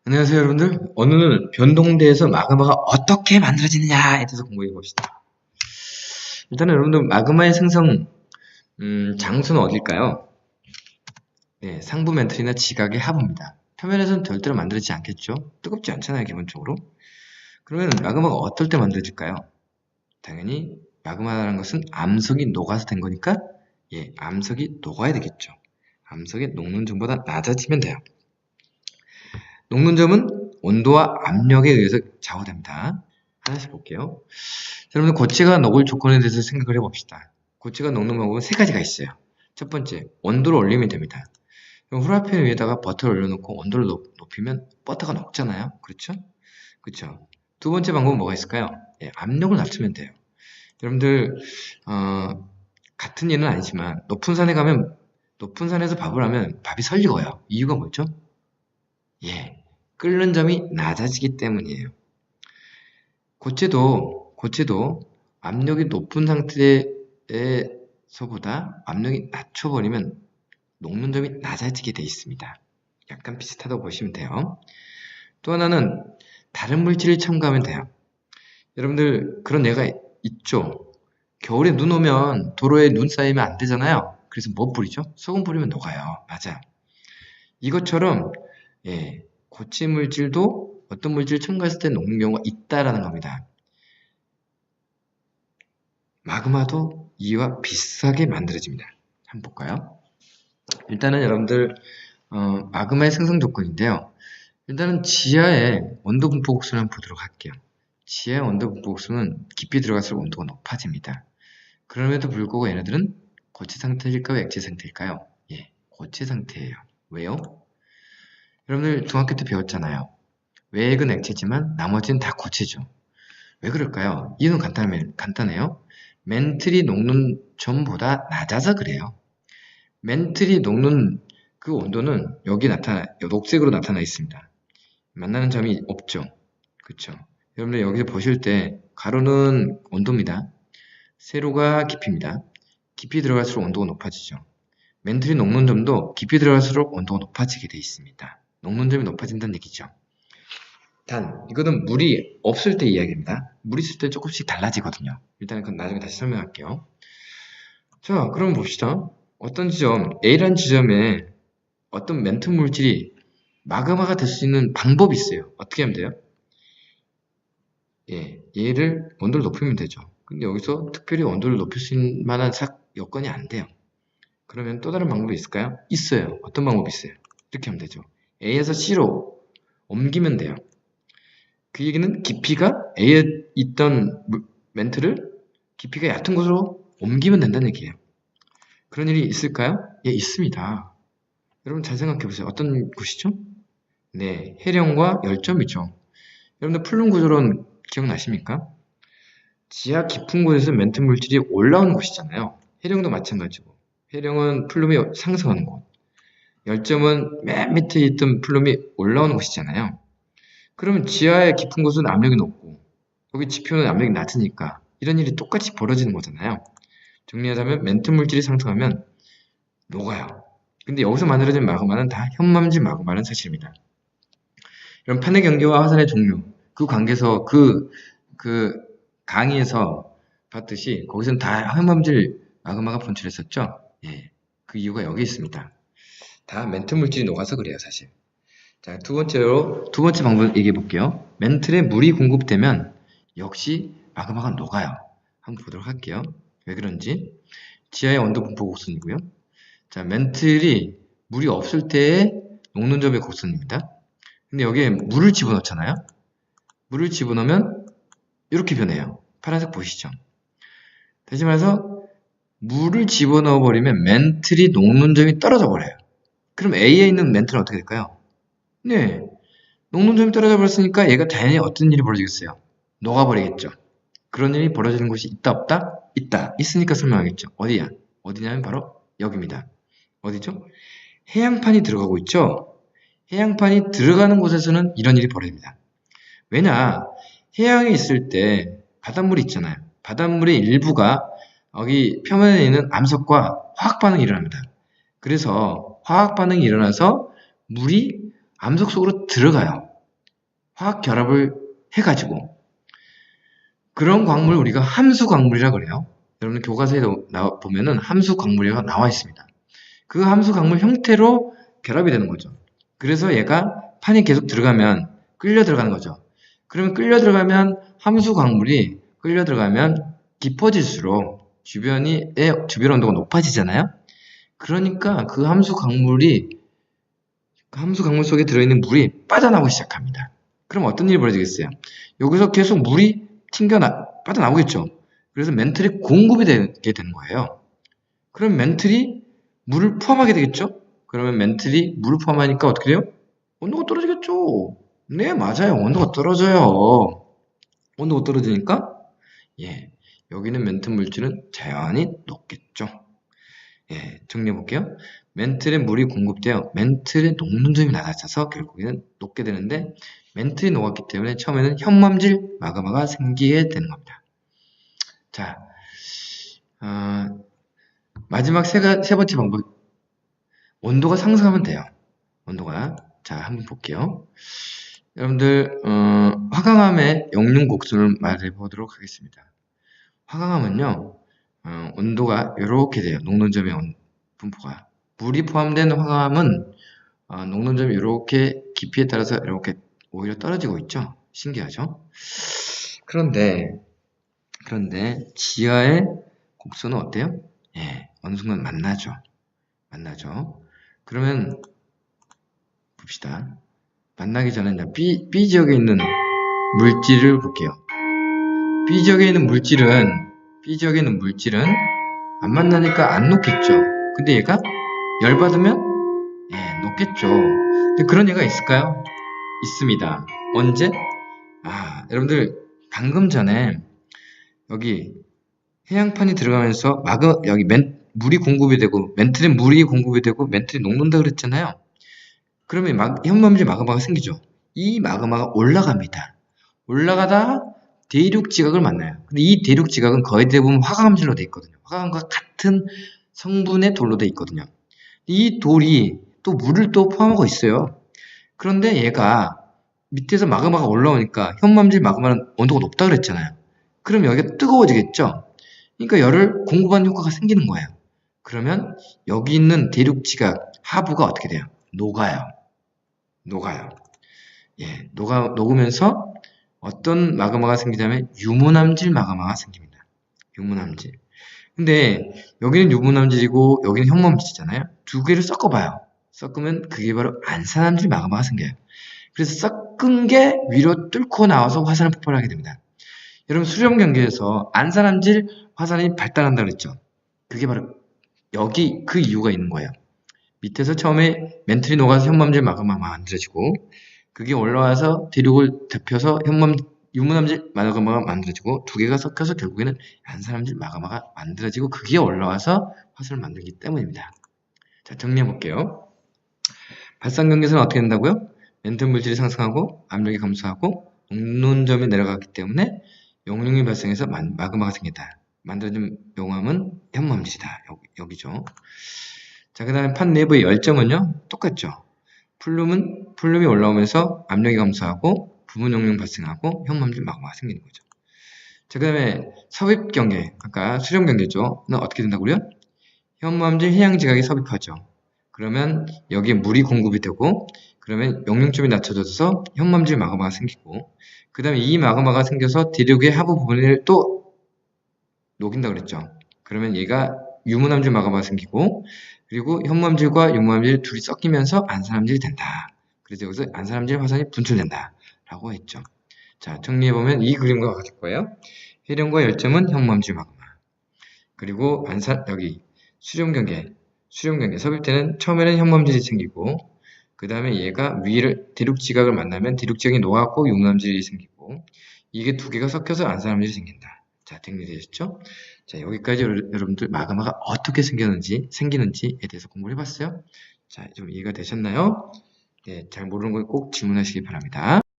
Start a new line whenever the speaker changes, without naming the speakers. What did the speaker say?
안녕하세요, 여러분들. 오늘은 변동대에서 마그마가 어떻게 만들어지느냐에 대해서 공부해 봅시다. 일단은 여러분들 마그마의 생성 장소는 어딜까요? 네, 상부 멘틀이나 지각의 하부입니다. 표면에서는 절대로 만들어지지 않겠죠? 뜨겁지 않잖아요, 기본적으로. 그러면 마그마가 어떨 때 만들어질까요? 당연히 마그마라는 것은 암석이 녹아서 된 거니까 암석이 녹아야 되겠죠. 암석이 녹는 점보다 낮아지면 돼요. 녹는 점은 온도와 압력에 의해서 좌우됩니다. 하나씩 볼게요. 자, 여러분들 고체가 녹을 조건에 대해서 생각을 해봅시다. 고체가 녹는 방법은 세 가지가 있어요. 첫 번째, 온도를 올리면 됩니다. 후라이팬 위에다가 버터를 올려놓고 온도를 높이면 버터가 녹잖아요. 그렇죠? 그렇죠. 두 번째 방법은 뭐가 있을까요? 압력을 낮추면 돼요. 여러분들 같은 일은 아니지만 높은 산에 가면 높은 산에서 밥을 하면 밥이 설익어요. 이유가 뭐죠? 끓는 점이 낮아지기 때문이에요. 고체도 압력이 높은 상태에서보다 압력이 낮춰버리면 녹는 점이 낮아지게 되어 있습니다. 약간 비슷하다고 보시면 돼요. 또 하나는 다른 물질을 첨가하면 돼요. 여러분들 그런 예가 있죠. 겨울에 눈 오면 도로에 눈 쌓이면 안 되잖아요. 그래서 뭐 뿌리죠? 소금 뿌리면 녹아요. 맞아요. 이것처럼 고체 물질도 어떤 물질을 첨가했을 때 녹는 경우가 있다라는 겁니다. 마그마도 이와 비슷하게 만들어집니다. 한번 볼까요? 일단은 여러분들 마그마의 생성 조건인데요. 일단은 지하의 온도 분포 곡선을 한번 보도록 할게요. 지하의 온도 분포 곡선은 깊이 들어갈수록 온도가 높아집니다. 그럼에도 불구하고 얘네들은 고체 상태일까요? 액체 상태일까요? 고체 상태예요. 왜요? 여러분들 중학교 때 배웠잖아요. 외액은 액체지만 나머지는 다 고체죠. 왜 그럴까요? 이유는 간단해요. 멘틀이 녹는 점보다 낮아서 그래요. 멘틀이 녹는 그 온도는 여기 녹색으로 나타나 있습니다. 만나는 점이 없죠. 그쵸? 여러분들 여기서 보실 때 가로는 온도입니다. 세로가 깊이입니다. 깊이 들어갈수록 온도가 높아지죠. 멘틀이 녹는 점도 깊이 들어갈수록 온도가 높아지게 되어 있습니다. 녹는 점이 높아진다는 얘기죠. 단, 이거는 물이 없을 때 이야기입니다. 물 있을 때 조금씩 달라지거든요. 일단 그건 나중에 다시 설명할게요. 자, 그럼 봅시다. 어떤 지점, A라는 지점에 어떤 멘트 물질이 마그마가 될 수 있는 방법이 있어요. 어떻게 하면 돼요? 얘를 온도를 높이면 되죠. 근데 여기서 특별히 온도를 높일 수 있는 만한 여건이 안 돼요. 그러면 또 다른 방법이 있을까요? 있어요. 어떤 방법이 있어요? 이렇게 하면 되죠. A에서 C로 옮기면 돼요. 그 얘기는 깊이가 A에 있던 멘트를 깊이가 얕은 곳으로 옮기면 된다는 얘기예요. 그런 일이 있을까요? 있습니다. 여러분 잘 생각해 보세요. 어떤 곳이죠? 네, 해령과 열점이죠. 여러분들 플룸 구조론 기억나십니까? 지하 깊은 곳에서 멘트 물질이 올라오는 곳이잖아요. 해령도 마찬가지고. 해령은 플룸이 상승하는 곳. 열점은 맨 밑에 있던 플룸이 올라오는 곳이잖아요. 그러면 지하의 깊은 곳은 압력이 높고 여기 지표는 압력이 낮으니까 이런 일이 똑같이 벌어지는 거잖아요. 정리하자면 멘트 물질이 상승하면 녹아요. 근데 여기서 만들어진 마그마는 다 현맘지 마그마는 사실입니다. 이런 판의 경계와 화산의 종류, 그 관계에서 그 강의에서 봤듯이 거기서는 다 현맘질 마그마가 분출했었죠. 그 이유가 여기 있습니다. 다 멘트 물질이 녹아서 그래요, 사실. 자, 두 번째 방법 얘기해 볼게요. 멘틀에 물이 공급되면 역시 마그마가 녹아요. 한번 보도록 할게요. 왜 그런지. 지하의 온도 분포 곡선이고요. 자, 멘틀이 물이 없을 때의 녹는 점의 곡선입니다. 근데 여기에 물을 집어넣잖아요. 물을 집어넣으면 이렇게 변해요. 파란색 보이시죠? 다시 말해서 물을 집어넣어 버리면 멘틀이 녹는 점이 떨어져 버려요. 그럼 A에 있는 멘틀은 어떻게 될까요? 네, 녹는 점이 떨어져 버렸으니까 얘가 당연히 어떤 일이 벌어지겠어요? 녹아버리겠죠. 그런 일이 벌어지는 곳이 있다 없다? 있다. 있으니까 설명하겠죠. 어디냐면 바로 여기입니다. 어디죠? 해양판이 들어가고 있죠. 해양판이 들어가는 곳에서는 이런 일이 벌어집니다. 왜냐, 해양에 있을 때 바닷물이 있잖아요. 바닷물의 일부가 여기 표면에 있는 암석과 화학 반응이 일어납니다. 그래서 화학 반응이 일어나서 물이 암석 속으로 들어가요. 화학 결합을 해가지고 그런 광물을 우리가 함수 광물이라 그래요. 여러분 교과서에 보면은 함수 광물이가 나와 있습니다. 그 함수 광물 형태로 결합이 되는 거죠. 그래서 얘가 판이 계속 들어가면 끌려 들어가는 거죠. 그러면 끌려 들어가면 함수 광물이 끌려 들어가면 깊어질수록 주변 온도가 높아지잖아요. 그러니까 그 함수 광물 속에 들어있는 물이 빠져나오기 시작합니다. 그럼 어떤 일이 벌어지겠어요? 여기서 계속 물이 빠져나오겠죠. 그래서 멘틀이 공급이 되게 되는 거예요. 그럼 멘틀이 물을 포함하게 되겠죠? 그러면 멘틀이 물을 포함하니까 어떻게 돼요? 온도가 떨어지겠죠. 네, 맞아요. 온도가 떨어져요. 온도가 떨어지니까 여기는 멘틀 물질은 자연히 녹겠죠. 정리해 볼게요. 멘틀에 물이 공급되어 멘틀의 녹는 점이 낮아져서 결국에는 녹게 되는데 멘틀이 녹았기 때문에 처음에는 현무암질 마그마가 생기게 되는 겁니다. 자, 마지막 세 번째 방법. 온도가 상승하면 돼요. 온도가. 자, 한번 볼게요. 여러분들, 화강암의 영융 곡선을 말해 보도록 하겠습니다. 화강암은요, 온도가 이렇게 돼요. 녹는점의 분포가. 물이 포함된 화강암은 녹는점이 이렇게 깊이에 따라서 이렇게 오히려 떨어지고 있죠. 신기하죠? 그런데 지하의 곡선은 어때요? 어느 순간 만나죠. 그러면 봅시다. 만나기 전에 B 지역에 있는 물질을 볼게요. B 지역에 있는 물질은 안 만나니까 안 녹겠죠. 근데 얘가 열받으면 녹겠죠. 근데 그런 얘가 있을까요? 있습니다. 언제? 여러분들 방금 전에 여기 해양판이 들어가면서 여기 물이 공급이 되고 멘틀에 물이 공급이 되고 멘틀이 녹는다 그랬잖아요. 그러면 현무암질 마그마가 생기죠. 이 마그마가 올라갑니다. 올라가다 대륙 지각을 만나요. 근데 이 대륙 지각은 거의 대부분 화강암질로 되어 있거든요. 화강암과 같은 성분의 돌로 되어 있거든요. 이 돌이 또 물을 또 포함하고 있어요. 그런데 얘가 밑에서 마그마가 올라오니까 현무암질 마그마는 온도가 높다 그랬잖아요. 그럼 여기가 뜨거워지겠죠. 그러니까 열을 공급하는 효과가 생기는 거예요. 그러면 여기 있는 대륙 지각 하부가 어떻게 돼요? 녹아요. 녹으면서 어떤 마그마가 생기냐면 유문암질 마그마가 생깁니다. 유문암질. 근데 여기는 유문암질이고 여기는 현무암질이잖아요. 두 개를 섞어봐요. 섞으면 그게 바로 안산암질 마그마가 생겨요. 그래서 섞은 게 위로 뚫고 나와서 화산을 폭발하게 됩니다. 여러분 수렴 경계에서 안산암질 화산이 발달한다 그랬죠. 그게 바로 여기 그 이유가 있는 거예요. 밑에서 처음에 멘틀이 녹아서 현무암질 마그마가 만들어지고 그게 올라와서 대륙을 덮여서 유문암질 마그마가 만들어지고 두 개가 섞여서 결국에는 안산암질 마그마가 만들어지고 그게 올라와서 화산을 만들기 때문입니다. 자, 정리해 볼게요. 발산 경계에서는 어떻게 된다고요? 멘틀 물질이 상승하고 압력이 감소하고 녹는점이 내려가기 때문에 용융이 발생해서 마그마가 생긴다. 만들어진 용암은 현무암질이다. 여기죠. 자, 그 다음에 판 내부의 열정은요, 똑같죠. 플룸이 올라오면서 압력이 감소하고 부분 용융 발생하고 현무암질 마그마가 생기는 거죠. 자, 그 다음에 섭입 경계, 아까 수렴 경계죠. 는 어떻게 된다고요? 현무암질 해양지각이 섭입하죠. 그러면 여기에 물이 공급이 되고 그러면 용융점이 낮춰져서 현무암질 마그마가 생기고 그 다음에 이 마그마가 생겨서 대륙의 하부 부분을 또 녹인다 그랬죠. 그러면 얘가 유문암질 마그마가 생기고 그리고 현무암질과 유문암질 둘이 섞이면서 안산암질이 된다. 그래서 여기서 안산암질 화산이 분출된다 라고 했죠. 자, 정리해보면 이 그림과 같을 거예요. 해령과 열점은 현무암질 마그마. 그리고 여기 수렴 경계 섭입 때는 처음에는 현무암질이 생기고 그 다음에 얘가 대륙 지각을 만나면 대륙 지각이 녹았고 유문암질이 생기고 이게 두 개가 섞여서 안산암질이 생긴다. 자, 정리되셨죠? 자, 여기까지 여러분들 마그마가 어떻게 생기는지에 대해서 공부를 해봤어요. 자, 좀 이해가 되셨나요? 네, 잘 모르는 거 꼭 질문하시기 바랍니다.